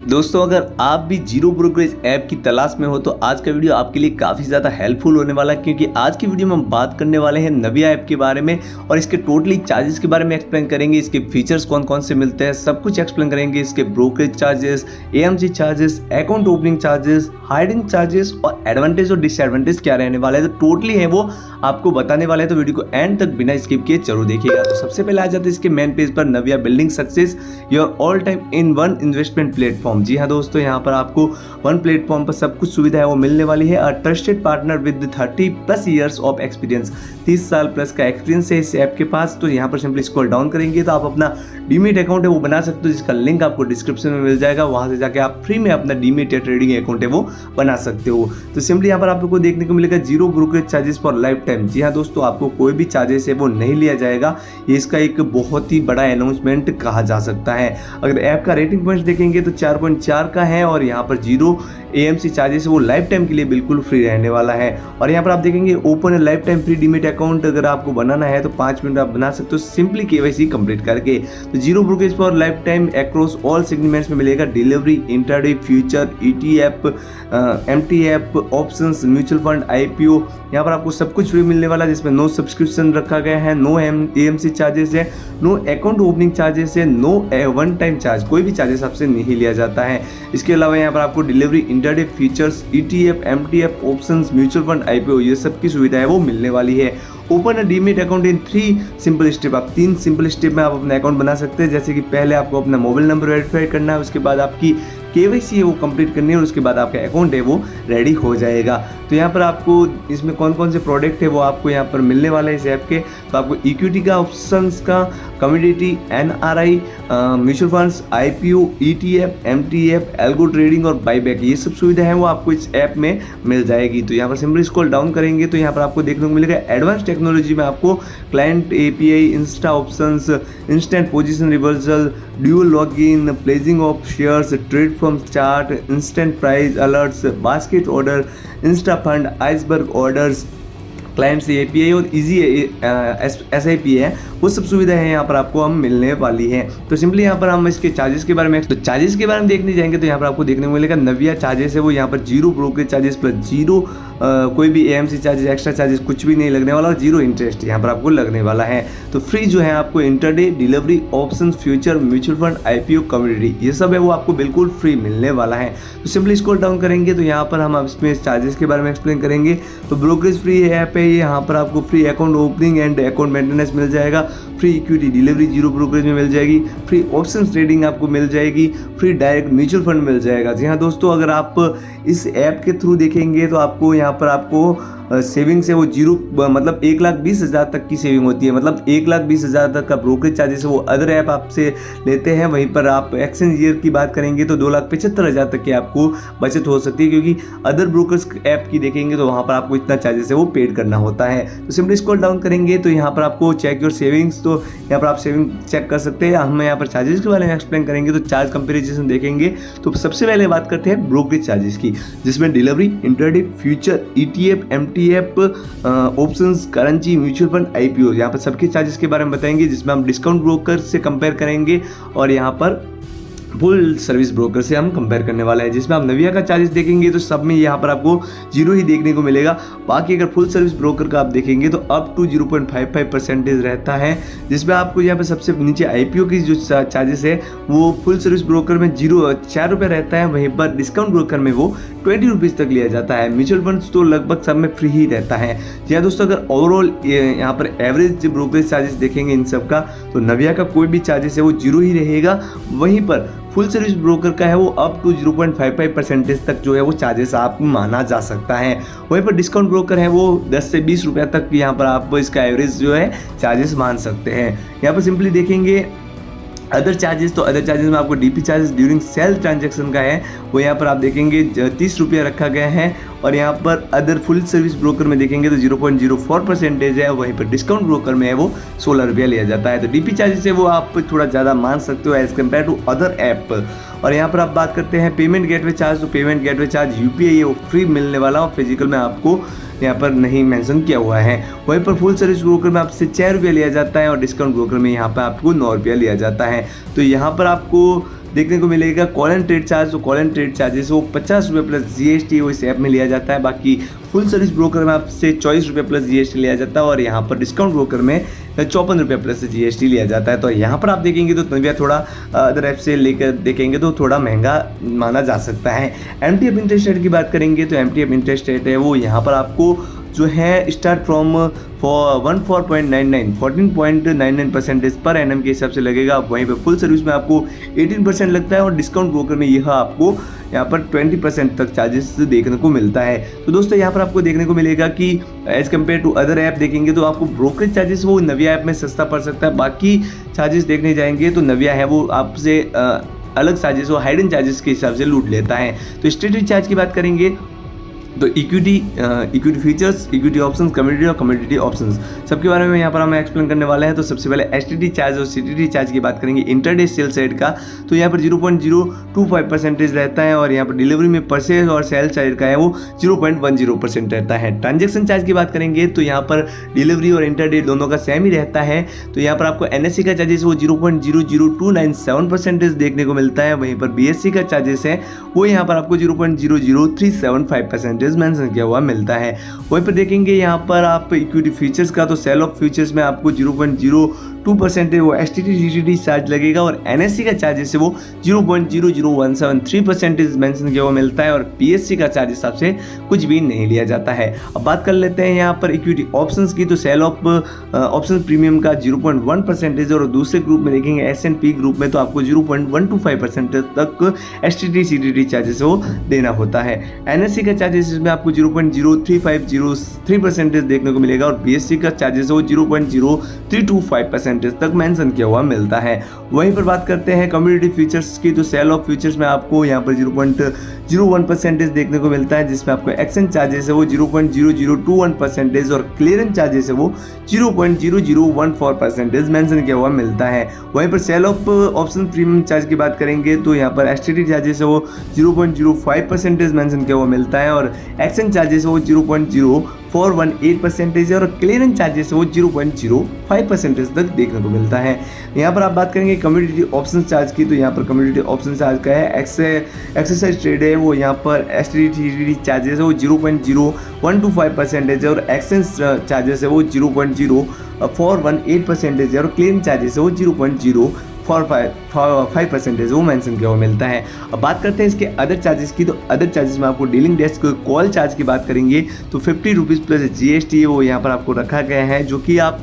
दोस्तों, अगर आप भी जीरो ब्रोकरेज ऐप की तलाश में हो तो आज का वीडियो आपके लिए काफ़ी ज़्यादा हेल्पफुल होने वाला है, क्योंकि आज की वीडियो में हम बात करने वाले हैं नविया ऐप के बारे में और इसके टोटली चार्जेस के बारे में एक्सप्लेन करेंगे। इसके फीचर्स कौन कौन से मिलते हैं सब कुछ एक्सप्लेन करेंगे। इसके brokerage charges, AMC charges, account opening charges, hiding charges और एडवांटेज और डिसएडवांटेज क्या रहने वाला है, तो टोटली है वो आपको बताने वाले हैं। तो वीडियो को एंड तक बिना स्किप किए जरूर देखिएगा। तो सबसे पहले आ जाते हैं इसके मेन पेज पर, Navia building success your all time in one investment platform. जी हाँ दोस्तों, यहाँ पर आपको वन प्लेटफॉर्म पर सब कुछ सुविधा है वो मिलने वाली है। अ trusted partner with 30+ years of experience, 30 साल प्लस का एक्सपीरियंस है इस ऐप के पास। तो यहाँ पर सिंपली स्क्रॉल डाउन करेंगे तो आप अपना डीमेट अकाउंट है वो बना सकते हो, जिसका लिंक आपको डिस्क्रिप्शन में मिल जाएगा। वहाँ से जाके आप फ्री में अपना डीमेट या ट्रेडिंग अकाउंट है वो बना सकते हो। तो सिंपली यहाँ पर आप लोग को देखने को मिलेगा zero brokerage charges for lifetime. जी हाँ दोस्तों, आपको कोई भी चार्जेस है वो नहीं लिया जाएगा। ये इसका एक बहुत ही बड़ा अनाउंसमेंट कहा जा सकता है। अगर ऐप का रेटिंग पॉइंट्स देखेंगे तो 4.4 का है और यहाँ पर जीरो एएमसी चार्जेस वो लाइफ टाइम के लिए बिल्कुल फ्री रहने वाला है। और यहाँ पर आप देखेंगे open life time free demat account अगर आपको बनाना है तो 5 मिनट आप बना सकते हो सिंपली केवाईसी कंप्लीट करके। तो zero brokerage for life time across all segments में मिलेगा delivery, intraday, future, ETF, MTF, options, mutual fund, IPO. यहाँ पर आपको सब कुछ फ्री मिलने वाला है, जिसमें नो सब्सक्रिप्शन रखा गया है, नो एएमसी चार्जेस है, नो अकाउंट ओपनिंग चार्जेस है, नो वन टाइम चार्ज, कोई भी चार्जेस आपसे नहीं लिया जाता है। इसके अलावा यहाँ पर आपको delivery, intraday, features, ETF, MTF, options, mutual fund, IPO ये सब की सुविधा है वो मिलने वाली है। Open a demat account in 3 simple step. आप 3 सिंपल स्टेप में आप अपना अकाउंट बना सकते हैं। जैसे कि पहले आपको अपना मोबाइल नंबर वेरीफाई करना है, उसके बाद आपकी केवाईसी है वो कंप्लीट करनी है और उसके बाद आपका अकाउंट है वो रेडी हो जाएगा। तो यहाँ पर आपको इसमें कौन कौन से प्रोडक्ट है वो आपको यहाँ पर मिलने वाला है इस ऐप के। तो आपको इक्विटी का, ऑप्शंस का, commodity, NRI, mutual funds, IPO, ETF, MTF, algo trading और बाईबैक, ये सब सुविधा है वो आपको इस ऐप में मिल जाएगी। तो यहाँ पर सिंपली स्क्रॉल डाउन करेंगे तो यहाँ पर आपको देखने को मिलेगा एडवांस टेक्नोलॉजी में आपको client API, Insta options, instant position reversal, dual login, pledging of shares, trade from chart, instant price alerts, basket order, Insta fund, iceberg orders, client से एपीआई और इजी एसआईपी है, वो सब सुविधाएं हैं यहाँ पर आपको हम मिलने वाली है। तो सिंपली यहाँ पर हम इसके चार्जेस के बारे में देखने जाएंगे तो यहाँ पर आपको देखने को मिलेगा नविया चार्जेस है वो यहाँ पर zero brokerage charges plus zero कोई भी एएमसी चार्जेस, एक्स्ट्रा चार्जेस कुछ भी नहीं लगने वाला और जीरो इंटरेस्ट यहाँ पर आपको लगने वाला है। तो फ्री जो है आपको intraday, delivery, options, future, mutual fund, IPO, commodity ये सब है वो आपको बिल्कुल फ्री मिलने वाला है। तो सिंपली स्क्रॉल डाउन करेंगे तो यहाँ पर हम इसमें चार्जेस के बारे में एक्सप्लेन करेंगे। तो ब्रोकरेज फ्री ऐप है, यहाँ पर आपको free account opening and account maintenance मिल जाएगा, free equity delivery zero brokerage में मिल जाएगी, फ्री ऑप्शंस ट्रेडिंग आपको मिल जाएगी, फ्री डायरेक्ट म्यूचुअल फंड मिल जाएगा। जी हाँ दोस्तों, अगर आप इस ऐप के थ्रू देखेंगे तो आपको यहाँ पर आपको सेविंग से वो जीरो मतलब 1,20,000 तक की सेविंग होती है। मतलब 1,20,000 तक का ब्रोकरेज चार्जेस है वो अदर ऐप आपसे लेते हैं। वहीं पर आप एक्सचेंज ईयर की बात करेंगे तो 2,75,000 तक की आपको बचत हो सकती है, क्योंकि अदर ब्रोकर्स ऐप की देखेंगे तो वहाँ पर आपको इतना चार्जेस है वो पेड करना होता है। तो सिंपली स्क्रॉल डाउन करेंगे तो यहाँ पर आपको चेक योर सेविंग्स, तो यहाँ पर आप सेविंग चेक कर सकते हैं। हम यहाँ पर चार्जेस के बारे में एक्सप्लेन करेंगे तो चार्ज कंपेरिजन देखेंगे। तो सबसे पहले बात करते हैं ब्रोकरेज चार्जेस की, जिसमें delivery, intraday, future, ETF, MTF, options, currency, mutual fund, IPO, यहाँ पर सबके चार्जेस के बारे में बताएंगे, जिसमें हम डिस्काउंट ब्रोकर से कंपेयर करेंगे और यहाँ पर फुल सर्विस ब्रोकर से हम कंपेयर करने वाले हैं। जिसमें आप नविया का चार्जेस देखेंगे तो सब में यहाँ पर आपको जीरो ही देखने को मिलेगा। बाकी अगर फुल सर्विस ब्रोकर का आप देखेंगे तो अप टू 0.55% रहता है, जिसमें आपको यहाँ पे सबसे नीचे आईपीओ की जो चार्जेस है वो फुल सर्विस ब्रोकर में 4 रुपये रहता है, वहीं पर डिस्काउंट ब्रोकर में वो 20 रुपीज़ तक लिया जाता है। म्यूचुअल फंड्स तो लगभग सब में फ्री ही रहता है। जी हाँ दोस्तों, अगर ओवरऑल यहाँ पर एवरेज ब्रोकरेज चार्जेस देखेंगे इन सब का तो नविया का कोई भी चार्जेस है वो जीरो ही रहेगा। वहीं पर फुल सर्विस ब्रोकर का है वो अप टू 0.55% तक जो है वो चार्जेस आप माना जा सकता है। वहीं पर डिस्काउंट ब्रोकर है वो 10 से 20 रुपये तक यहाँ पर आप इसका एवरेज जो है चार्जेस मान सकते हैं। यहाँ पर सिंपली देखेंगे अदर चार्जेस, तो अदर चार्जेस में आपको DP charges during sale transaction का है वो यहाँ पर आप देखेंगे 30 रुपये रखा गया है। और यहाँ पर अदर फुल सर्विस ब्रोकर में देखेंगे तो 0.04% है, वहीं पर डिस्काउंट ब्रोकर में है वो 16 रुपया लिया जाता है। तो डीपी चार्जेस है वो आप थोड़ा ज़्यादा मान सकते हो as compare to other app. और यहाँ पर आप बात करते हैं पेमेंट गेटवे चार्ज, तो पेमेंट गेटवे चार्ज यूपीआई है वो फ्री मिलने वाला और फिजिकल में आपको यहाँ पर नहीं मेंशन किया हुआ है। वहीं पर फुल सर्विस ब्रोकर में आपसे 6 रुपये लिया जाता है और डिस्काउंट ब्रोकर में यहाँ पर आपको 9 रुपया लिया जाता है। तो यहाँ पर आपको देखने को मिलेगा कॉल एंड ट्रेड चार्ज। तो कॉल एंड ट्रेड चार्जेस वो 50 रुपये प्लस जीएसटी वो इस ऐप में लिया जाता है। बाकी फुल सर्विस ब्रोकर में आपसे 24 रुपये प्लस जीएसटी लिया जाता है और यहाँ पर डिस्काउंट ब्रोकर में 54 रुपये प्लस जीएसटी लिया जाता है। तो यहाँ पर आप देखेंगे तो नविया थोड़ा अदर ऐप से लेकर देखेंगे तो थोड़ा महंगा माना जा सकता है। MTF इंटरेस्ट रेट की बात करेंगे तो MTF इंटरेस्ट रेट है वो यहाँ पर आपको जो है स्टार्ट फ्रॉम 14.99% पर एनएम के हिसाब से लगेगा। वहीं पे फुल सर्विस में आपको 18% लगता है और डिस्काउंट ब्रोकर में यह आपको यहाँ पर 20% तक चार्जेस देखने को मिलता है। तो दोस्तों यहाँ पर आपको देखने को मिलेगा कि as compare to other app देखेंगे तो आपको ब्रोकरेज चार्जेस वो नविया ऐप में सस्ता पड़ सकता है। बाकी चार्जेस देखने जाएंगे तो नविया है वो आपसे अलग चार्जेस वो हाइडन चार्जेस के हिसाब से लूट लेता है। तो स्टेटरी चार्ज की बात करेंगे तो equity features, equity options, community और कम्युनिटी ऑप्शंस सबके बारे में यहाँ पर हम एक्सप्लेन करने वाले हैं। तो सबसे पहले एसटीटी चार्ज और सीटीटी चार्ज की बात करेंगे इंटरडे सेल साइड का। तो यहाँ पर 0.025% रहता है और यहाँ पर डिलीवरी में परचेज और सेल साइड का है वो 0.10% रहता है। ट्रांजेक्शन चार्ज की बात करेंगे तो यहाँ पर डिलीवरी और इंटरडे दोनों का सेम ही रहता है। तो यहाँ पर आपको एनएससी का चार्जेस वो 0.00297% देखने को मिलता है। वहीं पर बीएससी का चार्जेस है वो यहाँ पर आपको 0.00375% मेंशन किया हुआ मिलता है। वहीं पर देखेंगे यहाँ पर आप इक्विटी फीचर्स का तो सेल ऑफ फ्यूचर्स में आपको 0.02% वो एसटीटी सीटीटी चार्ज लगेगा और एनएससी का चार्जेस है वो 0.00173% मेंशन किया हुआ मिलता है और पीएससी का चार्जेस आपसे कुछ भी नहीं लिया जाता है। अब बात कर लेते हैं यहाँ पर इक्विटी ऑप्शंस की। तो सेल ऑफ ऑप्शन प्रीमियम का 0.1% और दूसरे ग्रुप में देखेंगे एस&पी ग्रुप में तो आपको 0.125% तक एसटीटी सीटीटी चार्जेस वो देना होता है। एनएससी का चार्जेस इसमें आपको 0.03503% देखने को मिलेगा और बीएससी का चार्जेस वो 0.0325% तक मेंशन किया हुआ मिलता है। वहीं पर बात करते हैं कम्युनिटी फीचर्स की। तो सेल ऑफ फ्यूचर्स में आपको यहाँ पर 0.01% देखने को मिलता है जिसमें आपको एक्सचेंज चार्जेस है वो 0.0021% और क्लियरेंस चार्जेस है वो 0.0014% मेंशन किया हुआ मिलता है। वहीं पर sell of option premium charge की बात करेंगे तो यहाँ पर एसटीटी चार्जेस है वो 0.05% मेंशन किया हुआ मिलता है और एक्सचेंज चार्जेस है वो 0.0418% और क्लियरेंस चार्जेस है वो 0.05% तक देखने को मिलता है। यहाँ पर आप बात करेंगे कम्युनिटी ऑप्शन चार्ज की। तो यहाँ पर कम्युनिटी ऑप्शन चार्ज का है एक्सरसाइज ट्रेड है वो यहाँ पर एसटीटी चार्जेस है वो 0.0125% और एक्सचेंज चार्जेस है वो 0.0418% और क्लियरेंस चार्जेस है वो 0.045% वो मेंशन किया हुआ मिलता है। अब बात करते हैं इसके अदर चार्जेस की। तो अदर चार्जेस में आपको डीलिंग डेस्क कॉल चार्ज की बात करेंगे तो 50 रुपीज़ प्लस जीएसटी वो यहाँ पर आपको रखा गया है जो कि आप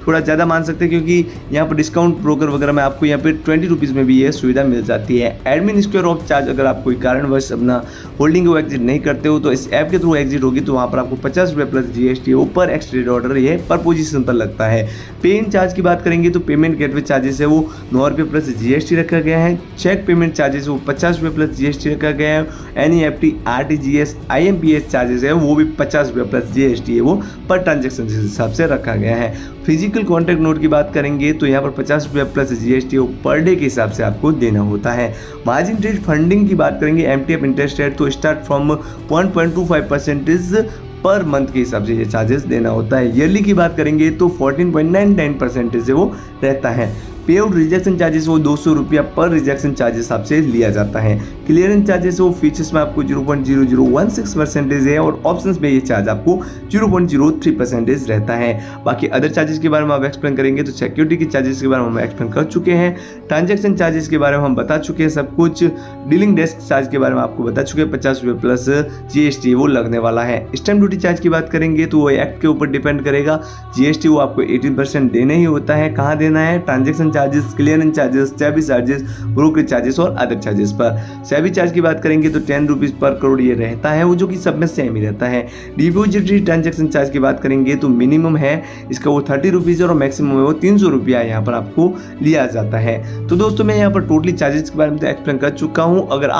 थोड़ा ज़्यादा मान सकते हैं क्योंकि यहाँ पर डिस्काउंट ब्रोकर वगैरह में आपको यहाँ पे 20 रुपीज़ में भी ये सुविधा मिल जाती है। एडमिन स्क्वायर ऑफ चार्ज अगर आप कोई कारणवश अपना होल्डिंग को एग्जिट नहीं करते हो तो इस ऐप के थ्रू एग्जिट होगी तो वहाँ पर आपको 50 रुपये प्लस जीएसटी ऊपर एक्सट्रेड ऑर्डर ये पर पोजीशन पर लगता है। पे इन चार्ज की बात करेंगे तो पेमेंट गेटवे चार्जेस है वो 9 रुपये प्लस जीएसटी रखा गया है। चेक पेमेंट चार्जेस वो 50 रुपये प्लस जीएसटी रखा गया है। एनईएफटी आरटीजीएस आईएमपीएस चार्जेस है वो भी 50 रुपये प्लस जीएसटी है वो पर ट्रांजेक्शन के हिसाब से रखा गया है। फिजिकल कॉन्ट्रैक्ट नोट की बात करेंगे तो यहाँ पर 50 रुपये प्लस जीएसटी वो पर डे के हिसाब से आपको देना होता है। मार्जिन ट्रेड फंडिंग की बात करेंगे एमटीएफ इंटरेस्ट रेट तो स्टार्ट फ्रॉम 1.25% पर मंथ के हिसाब से ये चार्जेस देना होता है। ईयरली की बात करेंगे तो 14.99% से वो रहता है। पे आउट रिजेक्शन चार्जेस वो 200 रुपया पर रिजेक्शन चार्जेस आपसे लिया जाता है। क्लियरेंस चार्जेस वो फीचर्स में आपको 0.0016% है और ऑप्शंस में ये चार्ज आपको 0.03% रहता है। बाकी अदर चार्जेस के बारे में आप एक्सप्लेन करेंगे तो सिक्योरिटी के चार्जेस के बारे में हम एक्सप्लेन कर चुके हैं। ट्रांजेक्शन चार्जेस के बारे में हम बता चुके हैं सब कुछ। डीलिंग डेस्क चार्ज के बारे में आपको बता चुके हैं 50 रुपये प्लस जीएसटी वो लगने वाला है। स्टैम्प ड्यूटी चार्ज की बात करेंगे तो वो एक्ट के ऊपर डिपेंड करेगा। जीएसटी वो आपको 18% देना ही होता है। कहाँ देना है? Transaction charges, clearance charges, SEBI charges, brokerage charges और अदर चार्जेस पर। सेबी चार्ज की बात करेंगे तो 10 रुपीज़ पर करोड़ ये रहता है वो जो कि सब में सेम ही रहता है। डिपॉजिटरी ट्रांजेक्शन चार्ज की बात करेंगे तो मिनिमम है इसका वो 30 रुपीज़ और मैक्सिमम है वो 300 रुपया यहाँ पर आपको लिया जाता है। तो दोस्तों मैं यहाँ पर टोटली चार्जेस के बारे में एक्सप्लेन कर चुका हूँ। अगर आप